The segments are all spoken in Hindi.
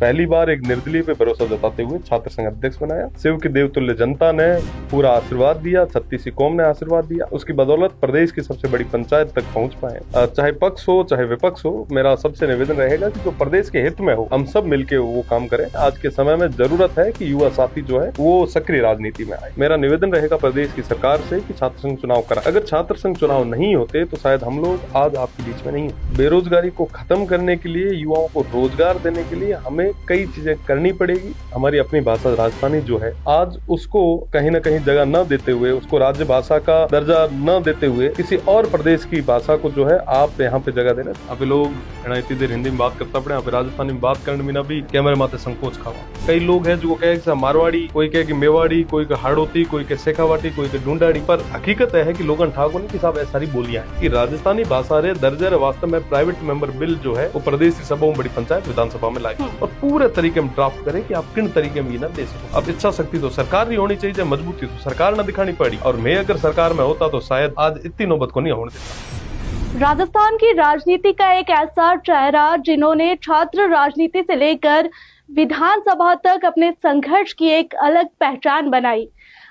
पहली बार एक निर्दलीय पे भरोसा जताते हुए छात्र संघ अध्यक्ष बनाया। शिव की देवतुल्य जनता ने पूरा आशीर्वाद दिया, छत्तीसी कौम ने आशीर्वाद दिया। उसकी बदौलत प्रदेश की सबसे बड़ी पंचायत तक पहुंच पाए। चाहे पक्ष हो चाहे विपक्ष हो, मेरा सबसे निवेदन रहेगा कि जो प्रदेश के हित में हो हम सब मिलकर वो काम करें। आज के समय में जरूरत है कि युवा साथी जो है वो सक्रिय राजनीति में आए। मेरा निवेदन रहेगा प्रदेश की सरकार से कि छात्र संघ चुनाव करा। अगर छात्र संघ चुनाव नहीं होते तो शायद हम लोग आज आपके बीच में नहीं होते। बेरोजगारी को खत्म करने के लिए, युवाओं को रोजगार देने के लिए हमें कई चीजें करनी पड़ेगी। हमारी अपनी भाषा राजस्थानी जो है, आज उसको कहीं ना कहीं जगह न देते हुए, उसको राज्य भाषा का दर्जा न देते हुए किसी और प्रदेश की भाषा को जो है आप यहाँ पे जगह देना। अभी लोग इतनी देर हिंदी में बात करता पड़े, अभी राजस्थानी में बात करने में ना भी कैमरे माते संकोच खावा। कई लोग हैं जो कहे कि मारवाड़ी, कोई कहे कि मेवाड़ी, कोई के हाड़ोती, कोई के शेखावाटी, कोई के ढूंढाड़ी। पर हकीकत है कि लोगन ठाकुर की साहब ऐसी सारी बोलियां हैं कि राजस्थानी भाषा रे दर्जे वास्तव में प्राइवेट मेंबर बिल जो है वो प्रदेश की सभा में, बड़ी पंचायत विधानसभा में लाए और पूरे तरीके में ड्राफ्ट करे कि आप किन तरीके में ये ना दे सको। अब इच्छा शक्ति तो सरकार ही होनी चाहिए, मजबूती तो सरकार न दिखानी पड़ी। और मैं अगर सरकार में होता तो शायद आज इतनी नौबत को नहीं होने देता। राजस्थान की राजनीति का एक ऐसा चेहरा जिन्होंने छात्र राजनीति से लेकर विधानसभा तक अपने संघर्ष की एक अलग पहचान बनाई,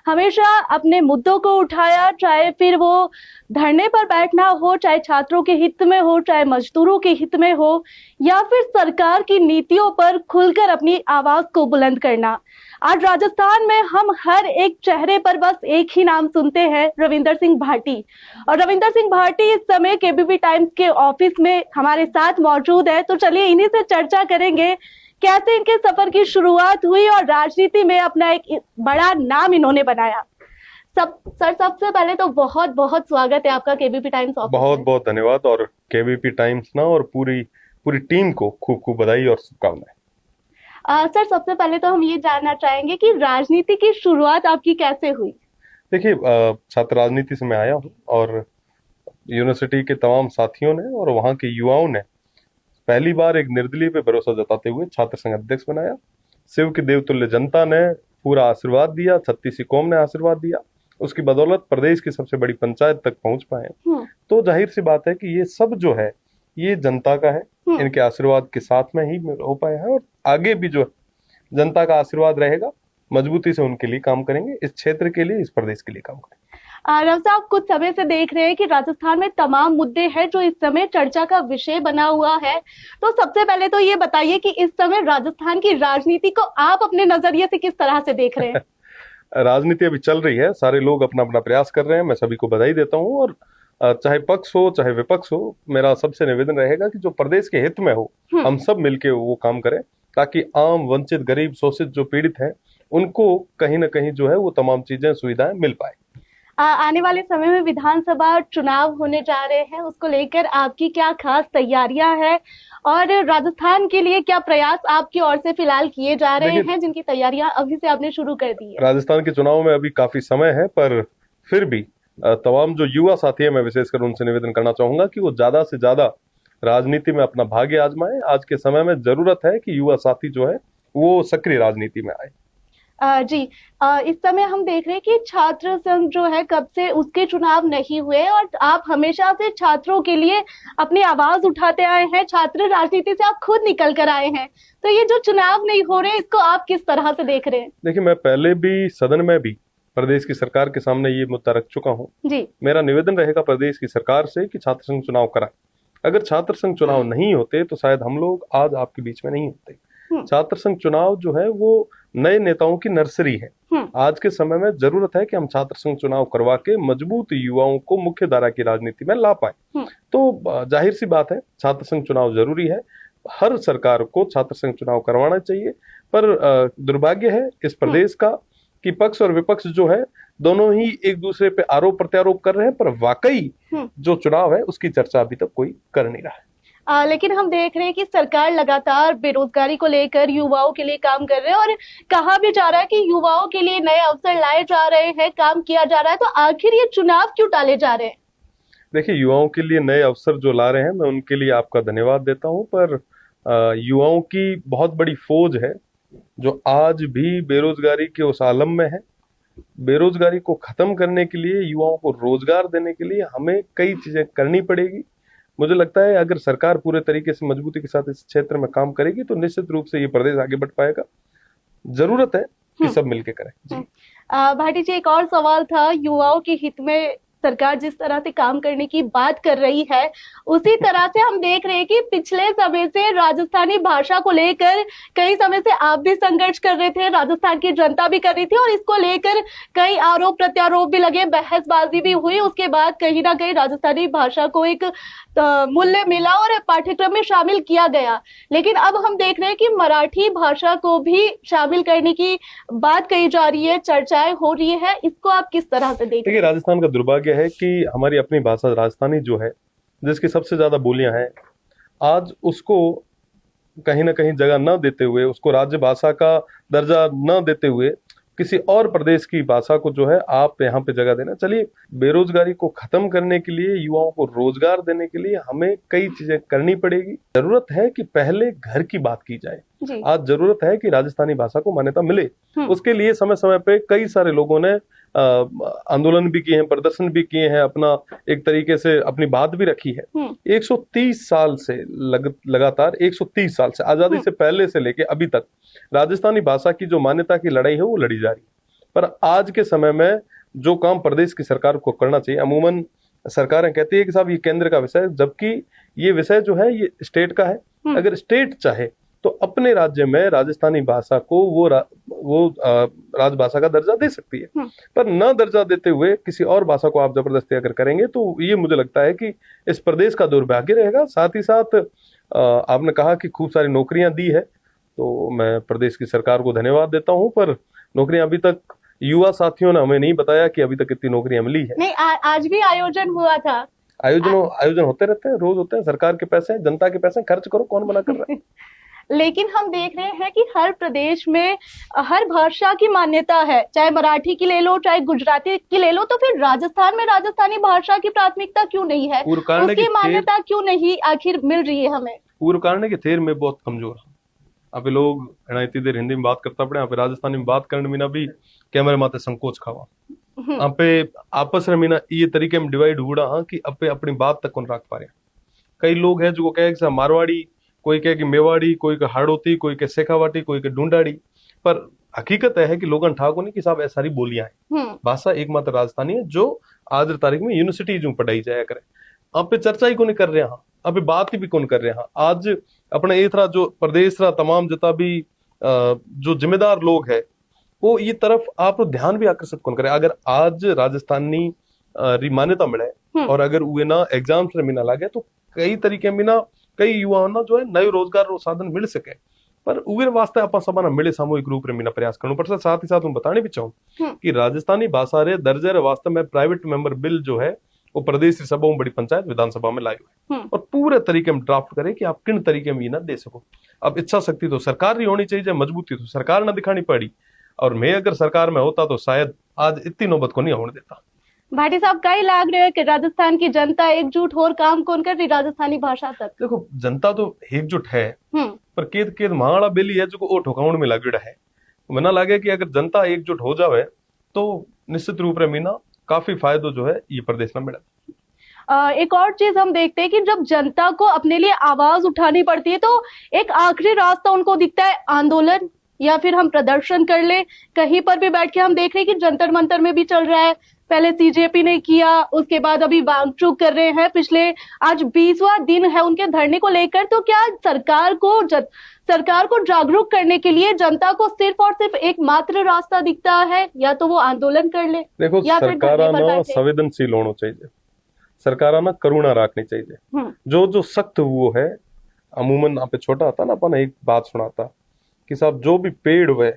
हमेशा अपने मुद्दों को उठाया, चाहे फिर वो धरने पर बैठना हो, चाहे छात्रों के हित में हो, चाहे मजदूरों के हित में हो, या फिर सरकार की नीतियों पर खुलकर अपनी आवाज को बुलंद करना। आज राजस्थान में हम हर एक चेहरे पर बस एक ही नाम सुनते हैं, रविंदर सिंह भाटी। और रविंदर सिंह भाटी इस समय केबीपी टाइम्स के ऑफिस में हमारे साथ मौजूद है। तो चलिए इन्हीं से चर्चा करेंगे कैसे इनके सफर की शुरुआत हुई और राजनीति में अपना एक बड़ा नाम इन्होंने बनाया। सबसे पहले तो बहुत बहुत स्वागत है आपका केबीपी टाइम्स ऑफिस। बहुत बहुत धन्यवाद और केबीपी टाइम्स ना और पूरी टीम को खूब खूब बधाई और शुभकामनाएं। सर, सबसे पहले तो हम ये जानना चाहेंगे कि राजनीति की शुरुआत आपकी कैसे हुई? देखिए, छात्र राजनीति से मैं आया हूँ और यूनिवर्सिटी के तमाम साथियों ने और वहाँ के युवाओं ने पहली बार एक निर्दलीय पे भरोसा जताते हुए छात्र संघ अध्यक्ष बनाया। शिव की देवतुल्य जनता ने पूरा आशीर्वाद दिया, छत्तीसी कौम ने आशीर्वाद दिया। उसकी बदौलत प्रदेश की सबसे बड़ी पंचायत तक पहुंच पाए। तो जाहिर सी बात है कि ये सब जो है ये जनता का है, इनके आशीर्वाद के साथ में ही हो पाया है और आगे भी जो जनता का आशीर्वाद रहेगा, मजबूती से उनके लिए काम करेंगे, इस क्षेत्र के लिए, इस प्रदेश के लिए काम करेंगे। रव साहब, कुछ समय से देख रहे हैं कि राजस्थान में तमाम मुद्दे हैं जो इस समय चर्चा का विषय बना हुआ है। तो सबसे पहले तो ये बताइए कि इस समय राजस्थान की राजनीति को आप अपने नजरिए से किस तरह से देख रहे हैं? राजनीति अभी चल रही है, सारे लोग अपना अपना प्रयास कर रहे हैं, मैं सभी को बधाई देता हूँ। और चाहे पक्ष हो चाहे विपक्ष हो, मेरा सबसे निवेदन रहेगा कि जो प्रदेश के हित में हो हम सब मिलके वो काम करें, ताकि आम, वंचित, गरीब, शोषित जो पीड़ित हैं उनको कहीं ना कहीं जो है वो तमाम चीजें, सुविधाएं मिल पाए। आने वाले समय में विधानसभा चुनाव होने जा रहे हैं, उसको लेकर आपकी क्या खास तैयारियां हैं और राजस्थान के लिए क्या प्रयास आपकी ओर से फिलहाल किए जा रहे हैं, जिनकी तैयारियां अभी से आपने शुरू कर दी है? राजस्थान के चुनाव में अभी काफी समय है, पर फिर भी तमाम जो युवा साथी है, मैं विशेषकर उनसे निवेदन करना चाहूंगा कि वो ज्यादा से ज्यादा राजनीति में अपना भाग्य आजमाएं। आज के समय में जरूरत है कि युवा साथी जो है वो सक्रिय राजनीति में आए। जी, इस समय हम देख रहे हैं कि छात्र संघ जो है कब से उसके चुनाव नहीं हुए और आप हमेशा से छात्रों के लिए अपनी आवाज उठाते आए हैं, छात्र राजनीति से आप खुद निकल कर आए हैं। तो ये जो चुनाव नहीं हो रहे, इसको आप किस तरह से देख रहे हैं? देखिए, मैं पहले भी सदन में भी प्रदेश की सरकार के सामने ये मुद्दा रख चुका हूँ। मेरा निवेदन रहेगा प्रदेश की सरकार से कि छात्र संघ चुनाव कराए। अगर छात्र संघ चुनाव नहीं होते तो शायद हम लोग आज आपके बीच में नहीं होते। छात्र संघ चुनाव जो है वो नए नेताओं की नर्सरी है। आज के समय में जरूरत है कि हम छात्र संघ चुनाव करवा के मजबूत युवाओं को मुख्य धारा की राजनीति में ला पाए। तो जाहिर सी बात है, छात्र संघ चुनाव जरूरी है। हर सरकार को छात्र संघ चुनाव करवाना चाहिए। पर दुर्भाग्य है इस प्रदेश का कि पक्ष और विपक्ष जो है दोनों ही एक दूसरे पे आरोप प्रत्यारोप कर रहे हैं, पर वाकई जो चुनाव है उसकी चर्चा अभी तक कोई कर नहीं रहा है। लेकिन हम देख रहे हैं कि सरकार लगातार बेरोजगारी को लेकर युवाओं के लिए काम कर रहे हैं और कहा भी जा रहा है कि युवाओं के लिए नए अवसर लाए जा रहे हैं, काम किया जा रहा है। तो आखिर ये चुनाव क्यों टाले जा रहे हैं? देखिए, युवाओं के लिए नए अवसर जो ला रहे हैं, मैं उनके लिए आपका धन्यवाद देता हूं, पर युवाओं की बहुत बड़ी फौज है जो आज भी बेरोजगारी के उस आलम में है। बेरोजगारी को खत्म करने के लिए, युवाओं को रोजगार देने के लिए हमें कई चीजें करनी पड़ेगी। मुझे लगता है अगर सरकार पूरे तरीके से मजबूती के साथ इस क्षेत्र में काम करेगी तो निश्चित रूप से ये प्रदेश आगे बढ़ पाएगा। जरूरत है कि सब मिलके करें जी। भाटी जी, एक और सवाल था, युवाओं के हित में सरकार जिस तरह से काम करने की बात कर रही है, उसी तरह से हम देख रहे हैं कि पिछले समय से राजस्थानी भाषा को लेकर कई समय से आप भी संघर्ष कर रहे थे, राजस्थान की जनता भी कर रही थी, और इसको लेकर कई आरोप प्रत्यारोप भी लगे, बहसबाजी भी हुई। उसके बाद कहीं ना कहीं राजस्थानी भाषा को एक मूल्य मिला और पाठ्यक्रम में शामिल किया गया। लेकिन अब हम देख रहे हैं कि मराठी भाषा को भी शामिल करने की बात कही जा रही है, चर्चाएं हो रही है, इसको आप किस तरह से देखते हैं? राजस्थान का दुर्भाग्य है कि हमारी अपनी भाषा राजस्थानी जो है, जिसकी सबसे ज्यादा बोलियां हैं, आज उसको कहीं ना कहीं जगह न देते हुए, उसको राज्य भाषा का दर्जा न देते हुए किसी और प्रदेश की भाषा को जो है आप यहाँ पे जगह देना। चलिए, बेरोजगारी को खत्म करने के लिए, युवाओं को रोजगार देने के लिए हमें कई चीजें करनी पड़ेगी। जरूरत है कि पहले घर की बात की जाए। आज जरूरत है कि राजस्थानी भाषा को मान्यता मिले। उसके लिए समय समय पे कई सारे लोगों ने आंदोलन भी किए हैं, प्रदर्शन भी किए हैं, अपना एक तरीके से अपनी बात भी रखी है। 130 साल से लगातार 130 साल से, आजादी से पहले से लेके अभी तक राजस्थानी भाषा की जो मान्यता की लड़ाई है वो लड़ी जा रही है। पर आज के समय में जो काम प्रदेश की सरकार को करना चाहिए, अमूमन सरकारें कहती है कि साहब ये केंद्र का विषय है, जबकि ये विषय जो है ये स्टेट का है। अगर स्टेट चाहे तो अपने राज्य में राजस्थानी भाषा को वो राजभाषा का दर्जा दे सकती है, पर न दर्जा देते हुए किसी और भाषा को आप जबरदस्ती अगर करेंगे तो ये मुझे लगता है कि इस प्रदेश का दुर्भाग्य रहेगा। साथ ही साथ आपने कहा कि खूब सारी नौकरियां दी है, तो मैं प्रदेश की सरकार को धन्यवाद देता हूं, पर नौकरियां अभी तक युवा साथियों ने हमें नहीं बताया कि अभी तक कितनी नौकरियां मिली है। नहीं, आज भी आयोजन हुआ था। आयोजन होते रहते हैं, रोज होते हैं। सरकार के पैसे, जनता के पैसे खर्च करो, कौन मना कर रहा है? लेकिन हम देख रहे हैं कि हर प्रदेश में हर भाषा की मान्यता है, चाहे मराठी की ले लो, चाहे गुजराती की ले लो, तो फिर राजस्थान में राजस्थानी भाषा की प्राथमिकता क्यों नहीं है? उसकी मान्यता क्यों नहीं आखिर मिल रही है हमें? पूर्व कारण की थेर में बहुत कमजोर है। अभी लोग इतनी देर हिंदी में बात करता पड़े, यहाँ पे राजस्थानी में बात करने में ना भी कैमरे माते संकोच खावा। यहाँ पे आपस में ना ये तरीके में डिवाइड हुआ हाँ कि अपे अपनी बात तक कौन रख पा रहे। कई लोग हैं जो कहे कि मारवाड़ी, कोई कहे कि मेवाड़ी, कोई के हाड़ोती, कोई के शेखावाटी, कोई के ढूंढाड़ी, पर हकीकत है कि लोगन ठाको नहीं कि साहब ऐसा सारी बोलियां हैं। भाषा एकमात्र राजस्थानी है जो आज तारीख में यूनिवर्सिटी जो पढ़ाई जाया करे। अब पे चर्चा ही कौन कर रहे हैं, अभी बात ही भी कौन कर रहे हैं। आज अपने ये जो प्रदेश तमाम जितना भी जो जिम्मेदार लोग है वो ये तरफ आप ध्यान भी आकर्षित कौन करे। अगर आज राजस्थानी मान्यता मिले और अगर वे ना एग्जाम से भी ना लगे तो कई तरीके में ना कई युवाओं ना जो है नए रोजगार साधन मिल सके, पर उगर वास्ते आप सब मिले सामूहिक रूप में प्रयास करना पड़ता। साथ ही साथ मैं बताने भी चाहूँ कि राजस्थानी भाषा रे दर्जे रे वास्ते में प्राइवेट मेंबर बिल जो है वो प्रदेश सभा में, बड़ी पंचायत विधानसभा में लाए हुए और पूरे तरीके में ड्राफ्ट करे कि आप किन तरीके में ये ना दे सको। अब इच्छा शक्ति तो सरकार ही होनी चाहिए, मजबूती तो सरकार ना दिखानी पड़ी, और मैं अगर सरकार में होता तो शायद आज इतनी नौबत को नहीं होने देता। भाटी साहब, कई लाग रहे हैं कि राजस्थान की जनता एकजुट हो काम कौन कर रही राजस्थानी भाषा तक? देखो, जनता तो एकजुट है, पर केद महाड़ा बेली है जो ओ ठोकाउण में लगड़ा है। मना लगे कि अगर जनता एकजुट हो जावे तो निश्चित रूप में मीना काफी फायदो जो है ये प्रदेश में मिला। एक और चीज हम देखते हैं कि जब जनता को अपने लिए आवाज उठानी पड़ती है तो एक आखिरी रास्ता उनको दिखता है आंदोलन, या फिर हम प्रदर्शन कर ले। कहीं पर भी बैठ के हम देख रहे हैं कि जंतर मंतर में भी चल रहा है, पहले सीजेपी ने किया, उसके बाद अभी वांगचुक कर रहे हैं। पिछले आज 20वां दिन है उनके धरने को लेकर। तो क्या सरकार को जागरूक करने के लिए जनता को सिर्फ और सिर्फ एक मात्र रास्ता दिखता है, या तो वो आंदोलन कर ले? देखो, सरकार ना संवेदनशील होना चाहिए, सरकार ना करुणा रखनी चाहिए। जो सख्त वो है, अमूमन आप छोटा आता ना अपन एक बात सुनाता कि साहब जो भी पेड़ हुए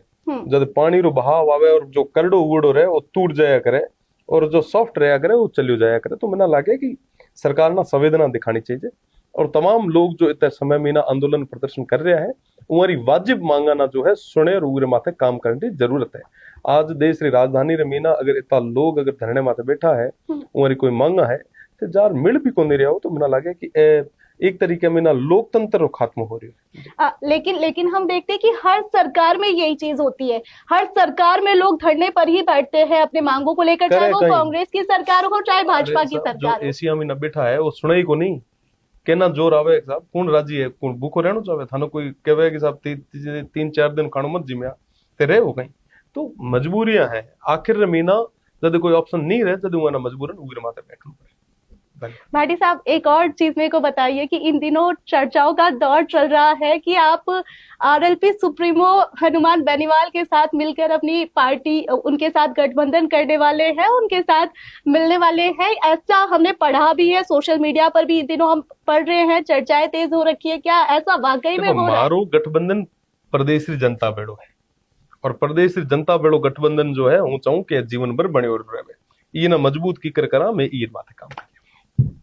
जब पानी रो बहाव आवे और जो करडो उड़ो रहे वो टूट जाया करे और जो सॉफ्ट रहा करे वो चलियो जाया करे। तो मैंने लगे कि सरकार ना संवेदना दिखानी चाहिए और तमाम लोग जो इतने समय में ना आंदोलन प्रदर्शन कर रहे हैं उमारी वाजिब मांगा ना जो है सुने और उगरे माथे काम करने की जरूरत है। आज देश री राजधानी रे मीना अगर इतना लोग अगर धरने माथे बैठा है, उमारी कोई मांगा है तो जार मिल भी को नहीं रहा हो, तो मैंने लगे कि एक तरीके में ना लोकतंत्र खत्म हो रही है। लेकिन हम देखते हैं कि हर सरकार में यही चीज होती है, हर सरकार में लोग धरने पर ही बैठते हैं अपने मांगों को लेकर, चाहे वो कांग्रेस की सरकार हो चाहे भाजपा की सरकार हो। जो एशिया में न बैठा है वो सुनाई को नहीं, कहना जोर आवे कि साहब कौन राजी है, कौन भूखो रहना चाहे, थानो कोई कहे कि साहब 3-4 दिन खानो मत जिम्या ते रहे हो कहीं। तो मजबूरियां हैं, आखिर महीना जब कोई ऑप्शन नहीं रहे जब वहां मजबूरन उग्र माते बैठना पड़े। भाटी साहब, एक और चीज मेरे को बताइए कि इन दिनों चर्चाओं का दौर चल रहा है कि आप आरएलपी सुप्रीमो हनुमान बेनीवाल के साथ मिलकर अपनी पार्टी, उनके साथ गठबंधन करने वाले हैं, उनके साथ मिलने वाले हैं, ऐसा हमने पढ़ा भी है, सोशल मीडिया पर भी इन दिनों हम पढ़ रहे हैं, चर्चाएं तेज हो रखी है। क्या ऐसा वाकई में हो रहा है? मारो गठबंधन प्रदेश जनता बेड़ो है, और प्रदेश जनता बेड़ो गठबंधन जो है हूं चाहूं कि जीवन भर बने और रहे, ये ना मजबूत की कर करा मैं ये माथे काम कर।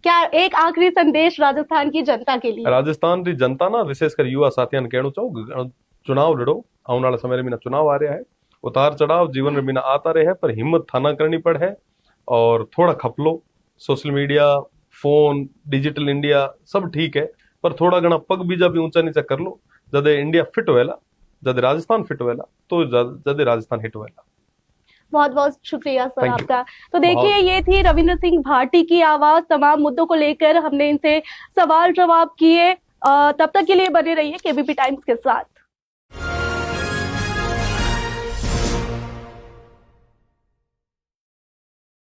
क्या एक आखिरी संदेश राजस्थान की जनता के लिए? राजस्थान की जनता ना विशेषकर युवा साथियों ने कहना चाहूँ, चुनाव लड़ो, आने वाले समय में चुनाव आ रहा है, उतार चढ़ाव जीवन में बिना आता रहे, पर हिम्मत थाना करनी पड़ है, और थोड़ा खपलो, social media, phone, digital India सब ठीक है, पर थोड़ा घना पग बीजा भी ऊंचा नीचा कर लो, जद इंडिया फिट होएला, जद राजस्थान फिट होएला, तो जद राजस्थान हिट होएला। बहुत बहुत शुक्रिया सर आपका। तो देखिए, ये थी रविंद्र सिंह भाटी की आवाज। तमाम मुद्दों को लेकर हमने इनसे सवाल जवाब किए। तब तक के लिए बने रहिए केबीपी टाइम्स के साथ।